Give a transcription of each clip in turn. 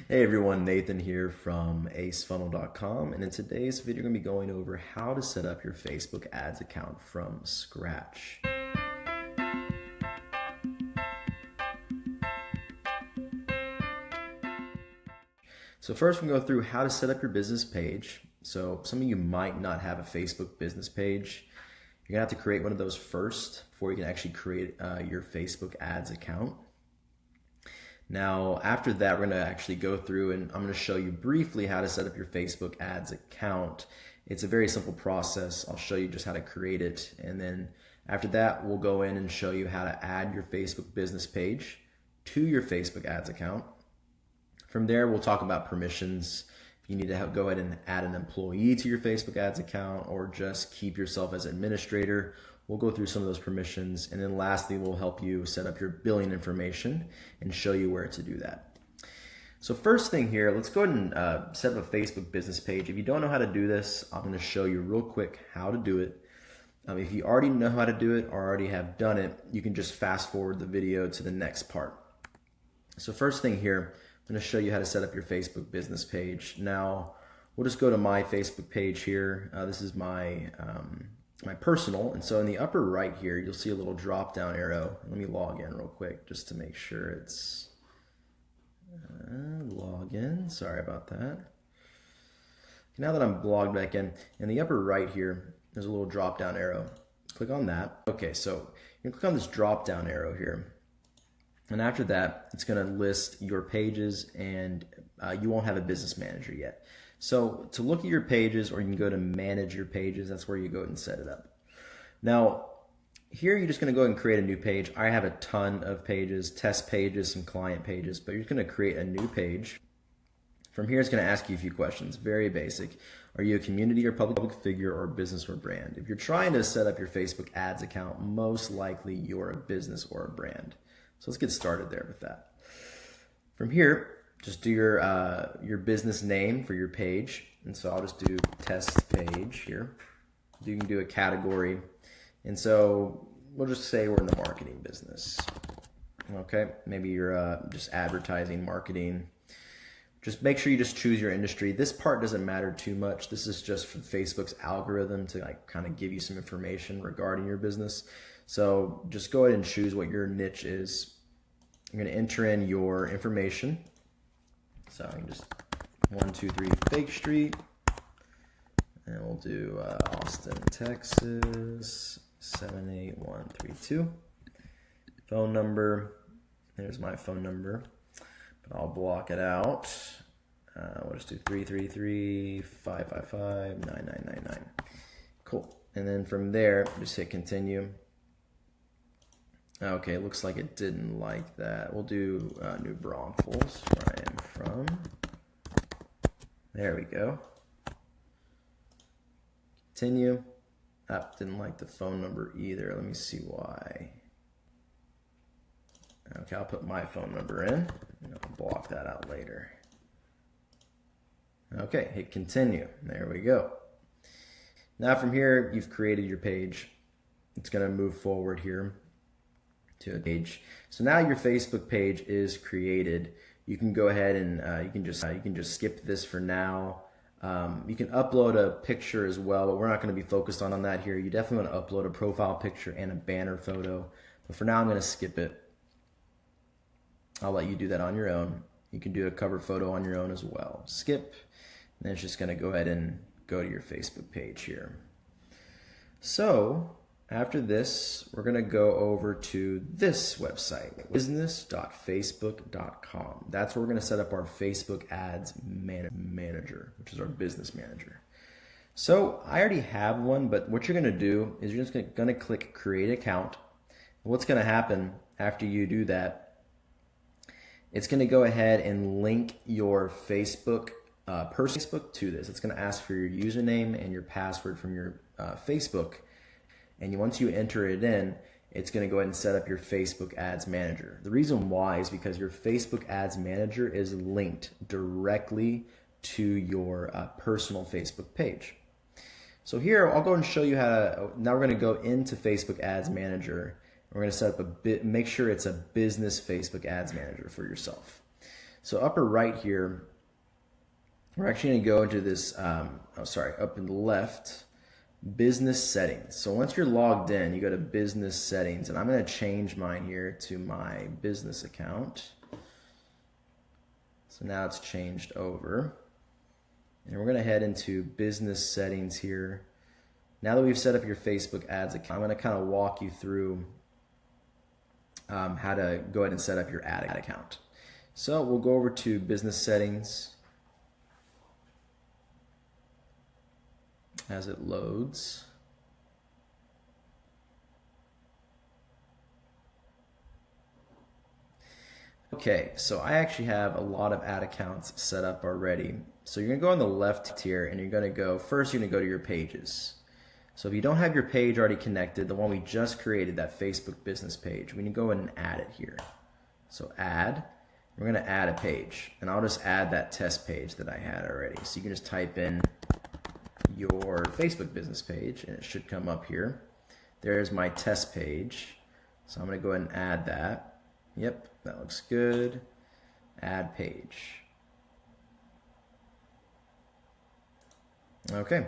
Hey everyone, Nathan here from acefunnel.com, and in today's video we're going to be going over how to set up your Facebook ads account from scratch. So first we're going to go through how to set up your business page. So some of you might not have a Facebook business page. You're going to have to create one of those first before you can actually create your Facebook ads account. Now, after that, we're going to actually go through and I'm going to show you briefly how to set up your Facebook ads account. It's a very simple process. I'll show you just how to create it. And then after that, we'll go in and show you how to add your Facebook business page to your Facebook ads account. From there, we'll talk about permissions. If you need to go ahead and add an employee to your Facebook ads account or just keep yourself as administrator, we'll go through some of those permissions. And then lastly, we'll help you set up your billing information and show you where to do that. So first thing here, let's go ahead and set up a Facebook business page. If you don't know how to do this, I'm going to show you real quick how to do it. If you already know how to do it or already have done it, you can just fast forward the video to the next part. So first thing here, I'm going to show you how to set up your Facebook business page. Now, we'll just go to my Facebook page here. This is my personal, and so in the upper right here, you'll see a little drop down arrow. Let me log in real quick just to make sure it's log in. Sorry about that. Now that I'm logged back in the upper right here, there's a little drop down arrow. Click on that. Okay, so you can click on this drop down arrow here. And after that, it's going to list your pages, and you won't have a business manager yet. So to look at your pages, or you can go to manage your pages, that's where you go and set it up. Now, here you're just going to go and create a new page. I have a ton of pages, test pages, some client pages, but you're just going to create a new page. From here, it's going to ask you a few questions, very basic. Are you a community or public figure or business or brand? If you're trying to set up your Facebook ads account, most likely you're a business or a brand. So let's get started there with that. From here, just do your business name for your page. And so I'll just do test page here. You can do a category. And so we'll just say we're in the marketing business. Okay, maybe you're just advertising, marketing. Just make sure you just choose your industry. This part doesn't matter too much. This is just for Facebook's algorithm to kind of give you some information regarding your business. So just go ahead and choose what your niche is. I'm going to enter in your information. So I can just 123 Fake Street, and we'll do Austin, Texas 78132. Phone number. There's my phone number, but I'll block it out. We'll just do 333-555-9999. Cool. And then from there, just hit continue. Okay, looks like it didn't like that. We'll do New Braunfels, where I am from. There we go. Continue. Didn't like the phone number either. Let me see why. Okay, I'll put my phone number in, and I'll block that out later. Okay, hit continue. There we go. Now from here, you've created your page. It's going to move forward here to a page. So now your Facebook page is created. You can go ahead and you can just skip this for now. You can upload a picture as well, but we're not going to be focused on that here. You definitely want to upload a profile picture and a banner photo. But for now, I'm going to skip it. I'll let you do that on your own. You can do a cover photo on your own as well. Skip, and then it's just going to go ahead and go to your Facebook page here. So after this, we're going to go over to this website, business.facebook.com. That's where we're going to set up our Facebook ads manager, which is our business manager. So I already have one, but what you're going to do is you're just going to click create account. What's going to happen after you do that, it's going to go ahead and link your Facebook Facebook to this. It's going to ask for your username and your password from your Facebook. And once you enter it in, it's going to go ahead and set up your Facebook Ads Manager. The reason why is because your Facebook Ads Manager is linked directly to your personal Facebook page. So here, I'll go and show you how to, now we're going to go into Facebook Ads Manager. We're going to set up make sure it's a business Facebook Ads Manager for yourself. So upper right here, we're actually going to go into this, up in the left, business settings. So once you're logged in, you go to business settings, and I'm going to change mine here to my business account. So now it's changed over. And we're going to head into business settings here. Now that we've set up your Facebook ads account, I'm going to kind of walk you through how to go ahead and set up your ad account. So we'll go over to business settings as it loads. Okay, so I actually have a lot of ad accounts set up already. So you're gonna go on the left here and you're gonna go, first you're gonna go to your pages. So if you don't have your page already connected, the one we just created, that Facebook business page, we need to go ahead and add it here. So add, we're gonna add a page, and I'll just add that test page that I had already. So you can just type in your Facebook business page and it should come up here. There's my test page. So I'm gonna go ahead and add that. Yep, that looks good. Add page. Okay,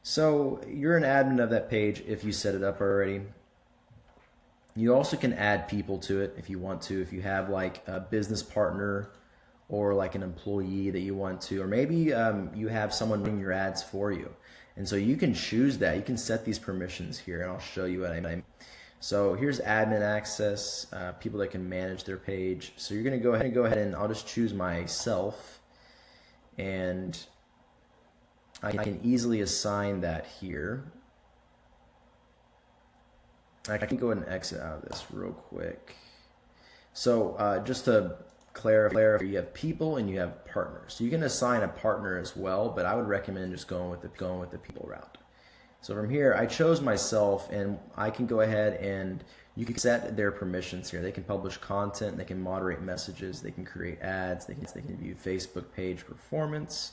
so you're an admin of that page if you set it up already. You also can add people to it if you want to, if you have like a business partner or like an employee that you want to, or maybe you have someone running your ads for you. And so you can choose that. You can set these permissions here, and I'll show you what I mean. So here's admin access, people that can manage their page. So you're going to go ahead and I'll just choose myself, and I can easily assign that here. I can go ahead and exit out of this real quick. So just to clarify, you have people and you have partners. So you can assign a partner as well, but I would recommend just going with the people route. So from here, I chose myself, and I can go ahead and you can set their permissions here. They can publish content, they can moderate messages, they can create ads, they can view Facebook page performance,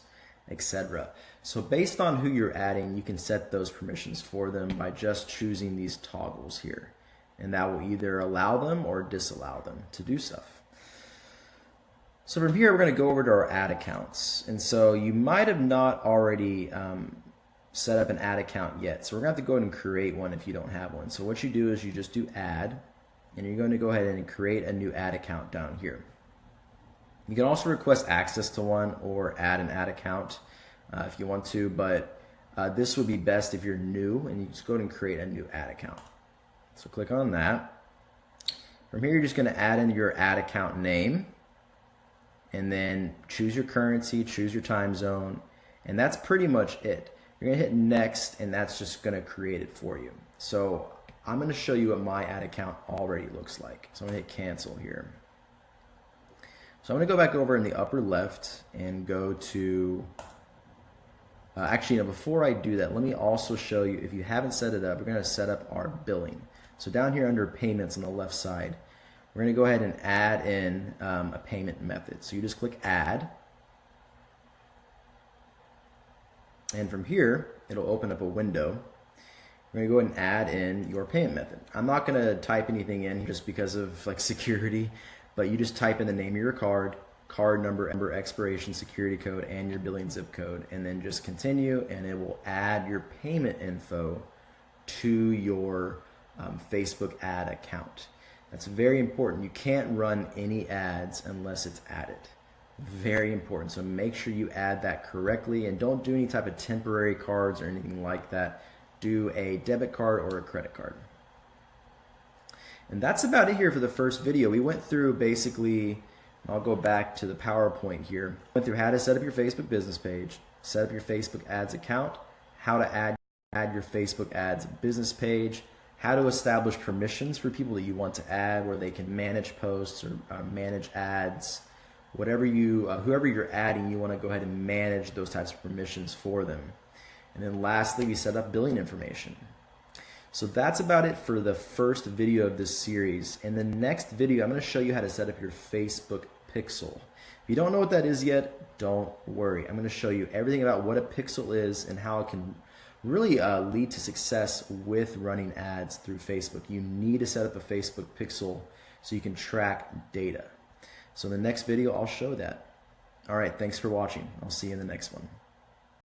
etc. So based on who you're adding, you can set those permissions for them by just choosing these toggles here. And that will either allow them or disallow them to do stuff. So from here, we're going to go over to our ad accounts. And so you might have not already set up an ad account yet. So we're going to have to go ahead and create one if you don't have one. So what you do is you just do add, and you're going to go ahead and create a new ad account down here. You can also request access to one or add an ad account if you want to, but this would be best if you're new, and you just go ahead and create a new ad account. So click on that. From here, you're just going to add in your ad account name, and then choose your currency, choose your time zone, and that's pretty much it. You're going to hit next, and that's just going to create it for you. So I'm going to show you what my ad account already looks like. So I'm going to hit cancel here. So I'm going to go back over in the upper left and go to, before I do that, let me also show you, if you haven't set it up, we're going to set up our billing. So down here under payments on the left side, we're going to go ahead and add in a payment method. So you just click add. And from here, it'll open up a window. We're going to go ahead and add in your payment method. I'm not going to type anything in just because of like security, but you just type in the name of your card, card number, expiration, security code, and your billing zip code, and then just continue, and it will add your payment info to your Facebook ad account. That's very important. You can't run any ads unless it's added. Very important. So make sure you add that correctly, and don't do any type of temporary cards or anything like that. Do a debit card or a credit card. And that's about it here for the first video. We went through basically, I'll go back to the PowerPoint here. Went through how to set up your Facebook business page, set up your Facebook ads account, how to add your Facebook ads business page, how to establish permissions for people that you want to add, where they can manage posts or manage ads. Whatever whoever you're adding, you want to go ahead and manage those types of permissions for them. And then lastly, we set up billing information. So that's about it for the first video of this series. In the next video, I'm going to show you how to set up your Facebook pixel. If you don't know what that is yet, don't worry. I'm going to show you everything about what a pixel is and how it can really lead to success with running ads through Facebook. You need to set up a Facebook pixel so you can track data. So in the next video, I'll show that. All right, thanks for watching. I'll see you in the next one.